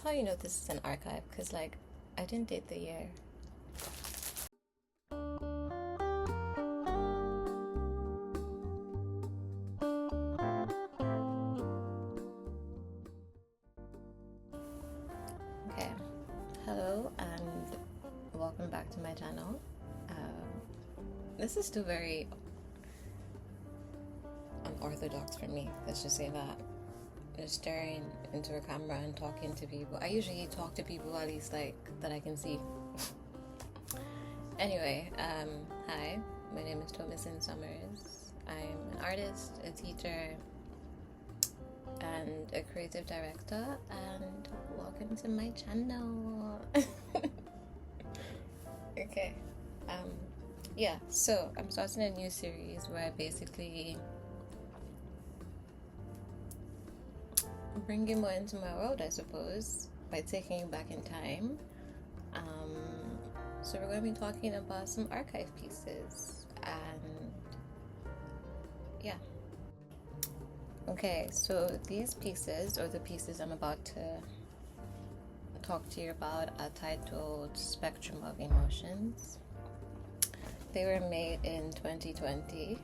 how you know this is an archive, because like I didn't date the year. Okay, hello and welcome back to my channel. This is still very unorthodox for me, let's just say that. Just staring into a camera and talking to people. I usually talk to people at least like that I can see. Anyway, hi, my name is Tomisin Summers. I'm an artist, a teacher, and a creative director, and welcome to my channel. Okay, yeah, so I'm starting a new series where I basically bring you more into my world, I suppose, by taking you back in time. So we're going to be talking about some archive pieces, and yeah. Okay, so these pieces, or the pieces I'm about to talk to you about, are titled Spectrum of Emotions. They were made in 2020.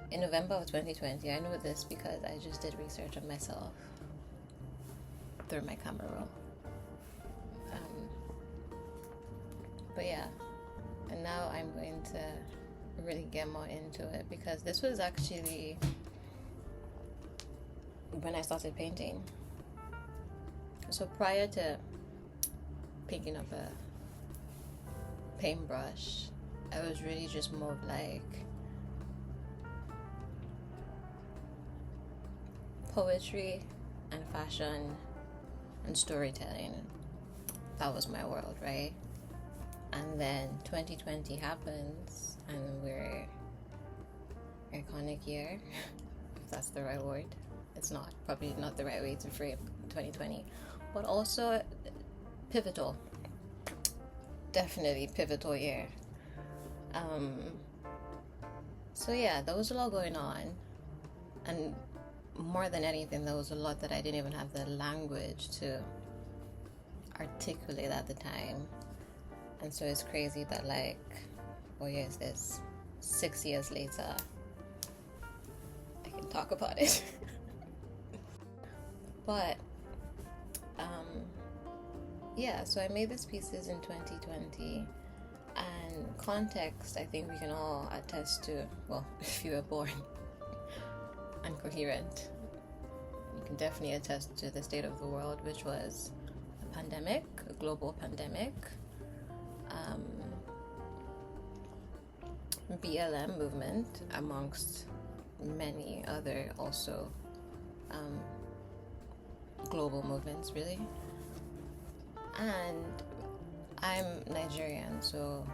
In November of 2020. I know this because I just did research on myself through my camera roll. But yeah, and now I'm going to really get more into it, because this was actually when I started painting. So prior to picking up a paintbrush, I was really just more of like poetry and fashion and storytelling. That was my world, right? And then 2020 happens, and we're iconic year, if that's the right word. It's not, probably not the right way to frame 2020, but also pivotal, definitely pivotal year. So yeah, there was a lot going on, and more than anything, there was a lot that I didn't even have the language to articulate at the time. And so it's crazy that, like, what year is this? 6 years later, I can talk about it. But yeah, so I made these pieces in 2020, and context, I think we can all attest to. Well, if you were born incoherent, you can definitely attest to the state of the world, which was a pandemic, a global pandemic. BLM movement, amongst many other also global movements, really. And I'm Nigerian, so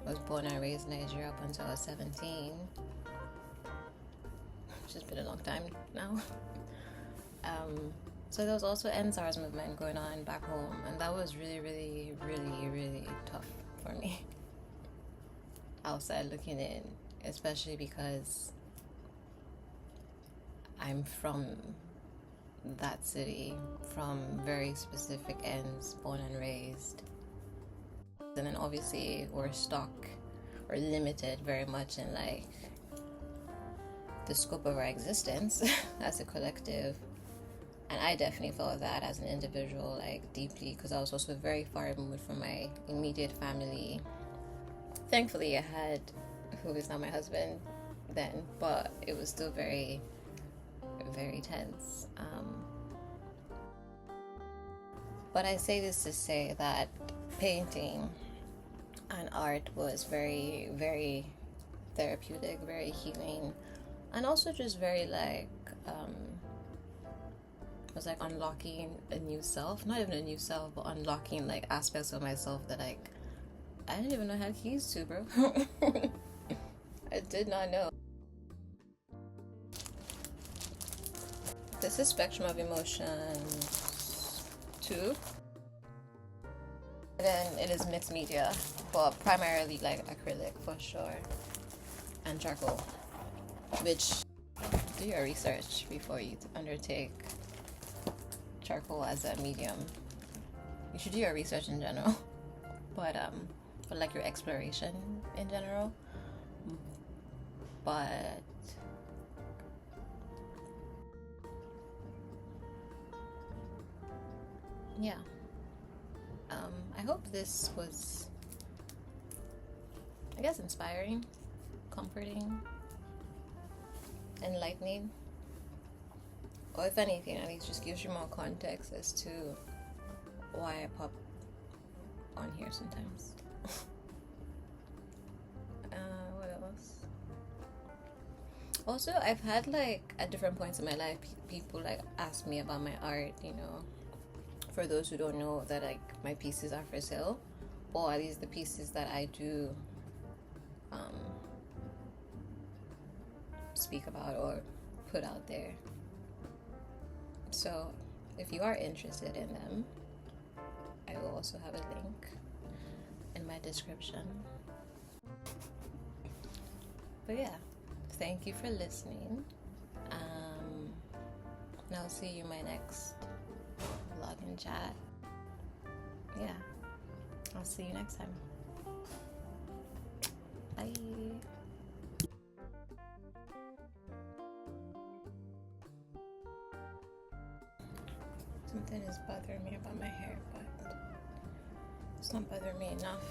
I was born and raised in Nigeria up until I was 17, which has been a long time now. So there was also NSARS movement going on back home, and that was really, really, really, really tough for me. Outside looking in, especially because I'm from that city, from very specific ends, born and raised. And then obviously we're stuck or limited very much in like the scope of our existence as a collective. And I definitely felt that as an individual, like deeply, because I was also very far removed from my immediate family. Thankfully I had who is now my husband then, but it was still very, very tense. But I say this to say that painting and art was very, very therapeutic, very healing, and also just very like was like unlocking a new self. Not even a new self, but unlocking like aspects of myself that like I didn't even know I had keys to, bro. I did not know. This is Spectrum of Emotions 2. Then it is mixed media, but primarily like acrylic for sure, and charcoal, which do your research before you undertake charcoal as a medium. You should do your research in general, but for like your exploration in general. But yeah, I hope this was, I guess, inspiring, comforting, enlightening, or if anything, at least just gives you more context as to why I pop on here sometimes. What else? Also, I've had like at different points in my life, people like ask me about my art. You know, for those who don't know, that like my pieces are for sale, or at least the pieces that I do speak about or put out there. So if you are interested in them, I will also have a link in my description. But yeah, thank you for listening. And I'll see you in my next vlog and chat. Yeah, I'll see you next time. Bye. Something is bothering me about my hair, but it's not bothering me enough.